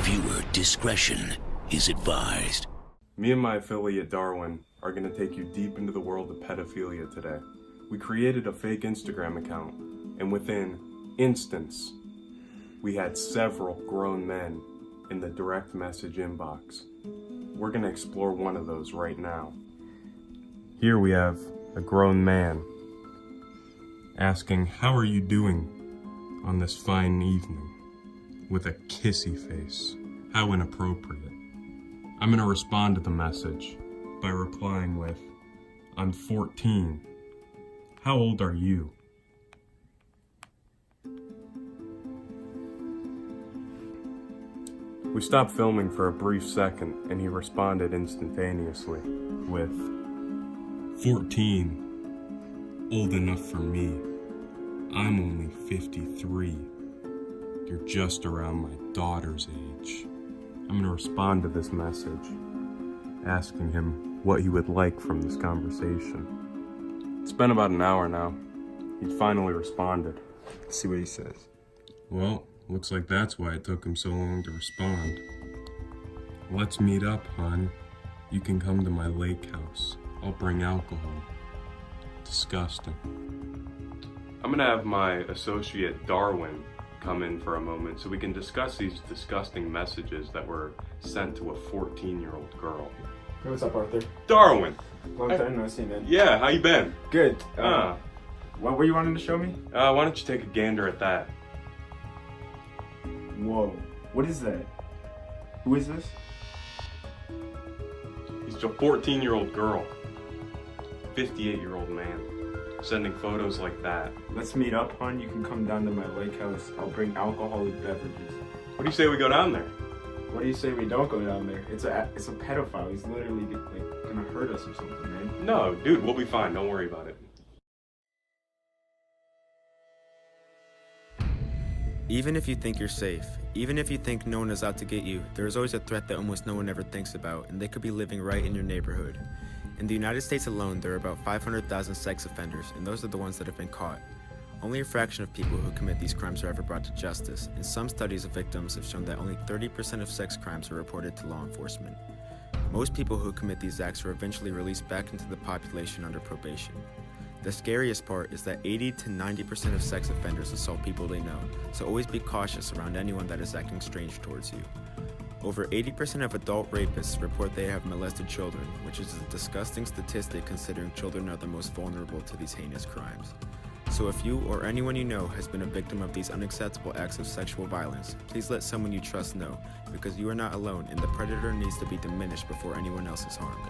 Viewer discretion is advised. Me and my affiliate Darwin are going to take you deep into the world of pedophilia today. We created a fake Instagram account, and within instants, we had several grown men in the direct message inbox. We're going to explore one of those right now. Here we have a grown man asking, "How are you doing on this fine evening?" with a kissy face. How inappropriate. I'm going to respond to the message by replying with, "I'm 14. How old are you?" We stopped filming for a brief second, and he responded instantaneously with, "14. Old enough for me. I'm only 53. You're just around my daughter's age." I'm going to respond to this message, asking him what he would like from this conversation. It's been about an hour now. He finally responded. Let's see what he says. Well, looks like that's why it took him so long to respond. "Let's meet up, hon. You can come to my lake house. I'll bring alcohol." Disgusting. I'm gonna have my associate Darwin come in for a moment so we can discuss these disgusting messages that were sent to a 14-year-old girl. Hey, what's up, Arthur? Darwin! Long time no see, man. Yeah, how you been? Good. What were you wanting to show me? Why don't you take a gander at that? Whoa. What is that? Who is this? He's a 14-year-old girl. 58-year-old man. Sending photos like that. Let's meet up, hon. You can come down to my lake house. I'll bring alcoholic beverages. What do you say we go down there? What do you say we don't go down there? It's a pedophile. He's literally like gonna hurt us or something, man. No, dude, we'll be fine. Don't worry about it. Even if you think you're safe, even if you think no one is out to get you, there is always a threat that almost no one ever thinks about, and they could be living right in your neighborhood. In the United States alone, there are about 500,000 sex offenders, and those are the ones that have been caught. Only a fraction of people who commit these crimes are ever brought to justice, and some studies of victims have shown that only 30% of sex crimes are reported to law enforcement. Most people who commit these acts are eventually released back into the population under probation. The scariest part is that 80 to 90% of sex offenders assault people they know, so always be cautious around anyone that is acting strange towards you. Over 80% of adult rapists report they have molested children, which is a disgusting statistic considering children are the most vulnerable to these heinous crimes. So if you or anyone you know has been a victim of these unacceptable acts of sexual violence, please let someone you trust know, because you are not alone and the predator needs to be diminished before anyone else is harmed.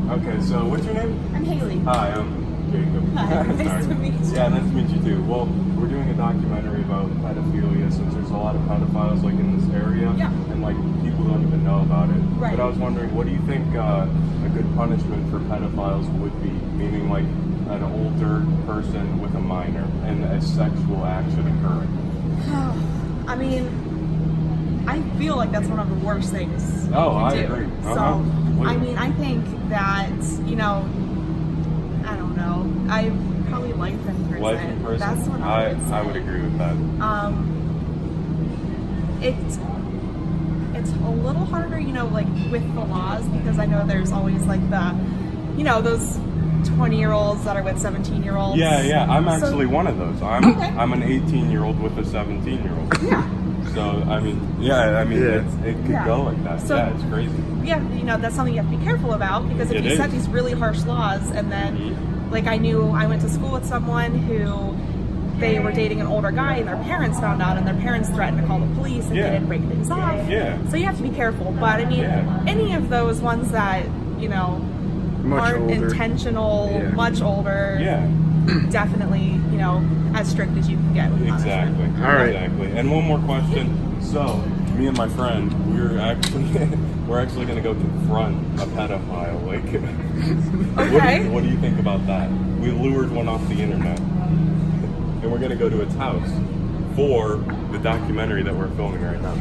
Okay, so what's your name? I'm Haley. Hi, I'm Jacob. Hi, nice Sorry. to meet you. Yeah, nice to meet you too. Well, we're doing a documentary about pedophilia since there's a lot of pedophiles like in this area, Yeah. and like people don't even know about it. Right. But I was wondering, what do you think a good punishment for pedophiles would be? Meaning like an older person with a minor and a sexual action occurring. I mean, I feel like that's one of the worst things Oh, you I can do. agree. So, What- I mean, I think that, you know, I don't know. I probably life in prison. Life in prison? That's what I would say. I would agree with that. It's a little harder, you know, like with the laws, because I know there's always like the, you know, those 20-year-olds that are with 17-year-olds. Yeah, I'm actually one of those. I'm Okay. I'm an 18-year-old with a 17-year-old. Yeah. So I mean, yeah, I mean, it could Yeah. go like that. So- yeah, it's crazy. Yeah, you know, that's something you have to be careful about, because if It you set is. these really harsh laws and then, like, I went to school with someone who they were dating an older guy and their parents found out, and their parents threatened to call the police if Yeah. they didn't break things off. Yeah. So you have to be careful. But I mean, Yeah. any of those ones that, you know, Much aren't older. intentional, Yeah. much older, Yeah, definitely, you know, as strict as you can get with punishment. exactly. All right. Exactly. And one more question. So, me and my friend, we're actually going to go confront a pedophile. Like, Okay. what do you think about that? We lured one off the internet, and we're going to go to its house for the documentary that we're filming right now.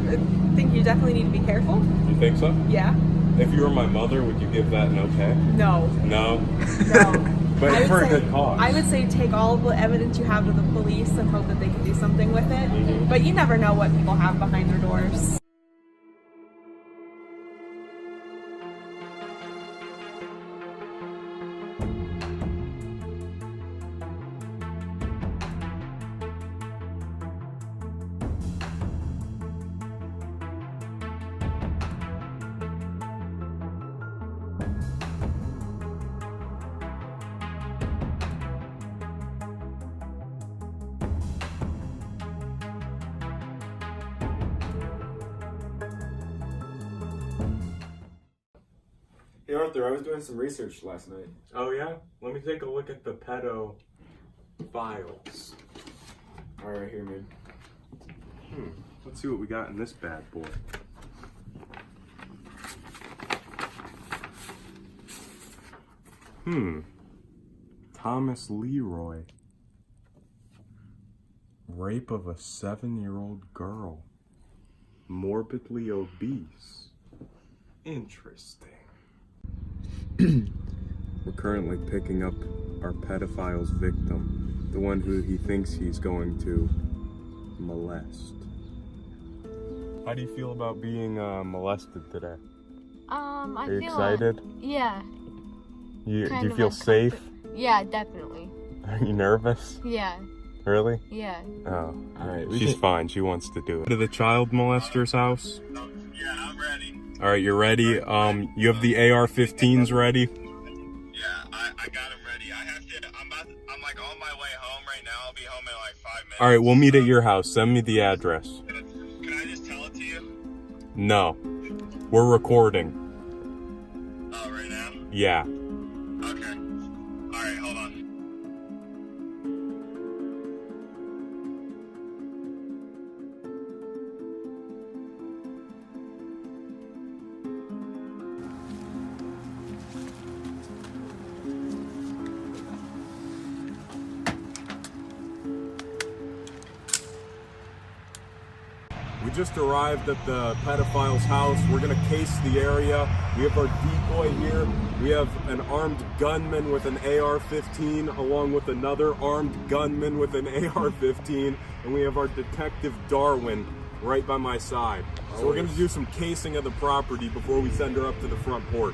I think you definitely need to be careful. You think so? Yeah. If you were my mother, would you give that an okay? No. No. No. But I would for a say- good cause. I would say take all the evidence you have to the police and hope that they can do something with it. Mhm. But you never know what people have behind their doors. Hey Arthur, I was doing some research last night. Oh yeah? Let me take a look at the pedo files. All right, here, man. Let's see what we got in this bad boy. Thomas Leroy. Rape of a 7-year-old girl. Morbidly obese. Interesting. We're currently picking up our pedophile's victim, the one who he thinks he's going to molest. How do you feel about being molested today? I Are you feel excited? Yeah. Do you kind of feel safe? Yeah, definitely. Are you nervous? Yeah. Really? Yeah. Oh, Alright, she's fine. She wants to do it. To the child molester's house? Yeah, I'm ready. All right, you're ready. You have the AR-15s ready? Yeah, I got them ready. I have to. I'm like on my way home right now. I'll be home in like 5 minutes. All right, we'll meet at your house. Send me the address. Can I just tell it to you? No, we're recording. Oh, right now? Yeah. Okay. All right, hold on. We just arrived at the pedophile's house. We're gonna case the area. We have our decoy here. We have an armed gunman with an AR-15 along with another armed gunman with an AR-15. And we have our detective Darwin right by my side. So we're gonna do some casing of the property before we send her up to the front porch.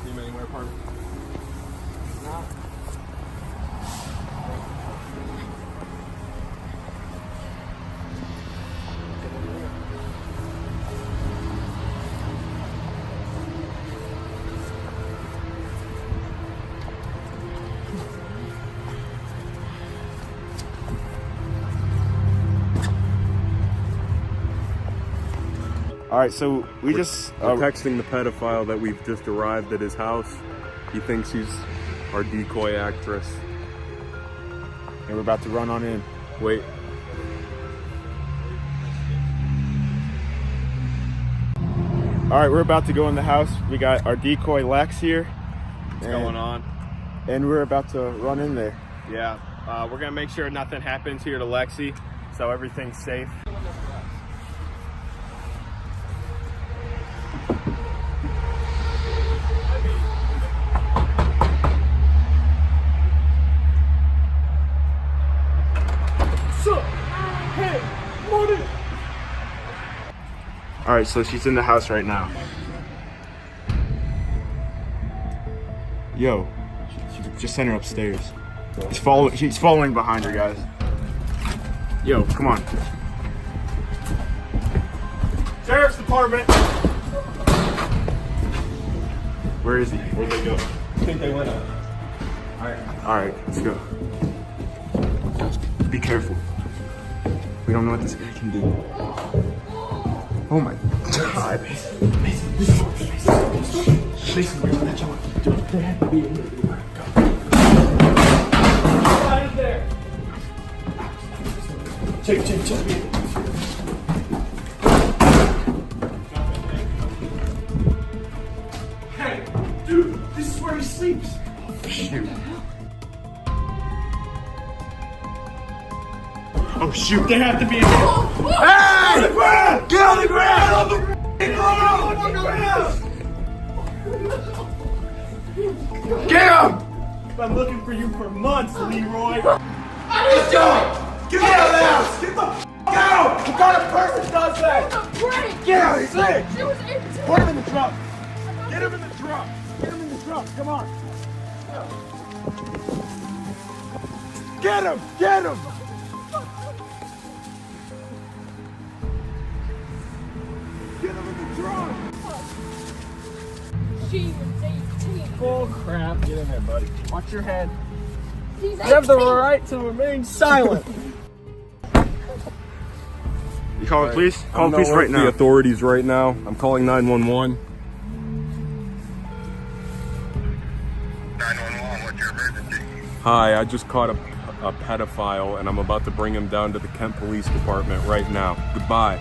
See him anywhere, partner? All right, so we just We're texting the pedophile that we've just arrived at his house. He thinks he's our decoy actress. and we're about to run on in. Wait. All right, we're about to go in the house. We got our decoy Lex here. What's going on? And we're about to run in there. Yeah, we're gonna make sure nothing happens here to Lexi, so everything's safe. All right, so she's in the house right now. Yo, just send her upstairs. He's following behind her, guys. Yo, come on. Sheriff's Department. Where is he? Where'd they go? I think they went up. All right, let's go. Be careful. We don't know what this guy can do. Oh my God. Mason, we're gonna let you up. They have to be in there. Out of there. Check. Hey, dude, this is where he sleeps. Shoot. Oh shoot, they have to be in there. Hey! On the ground! Get on the ground! On the ground! Get him! Been looking for you for months, Leroy. Let's go! Get out of the house! Get the f*** out! What kind of person does that? Get out, he's sick! Put him in the truck! Get him in the truck! Get him in the truck, come on! Get him! Get him! Get him in the truck! She was 18. Bull crap. Get in there, buddy. Watch your head. She's You have the 18. right to remain silent. You calling police? I'm Call not police with right now. the authorities right now. I'm calling 911. 911, what's your emergency? Hi, I just caught a pedophile and I'm about to bring him down to the Kent Police Department right now. Goodbye.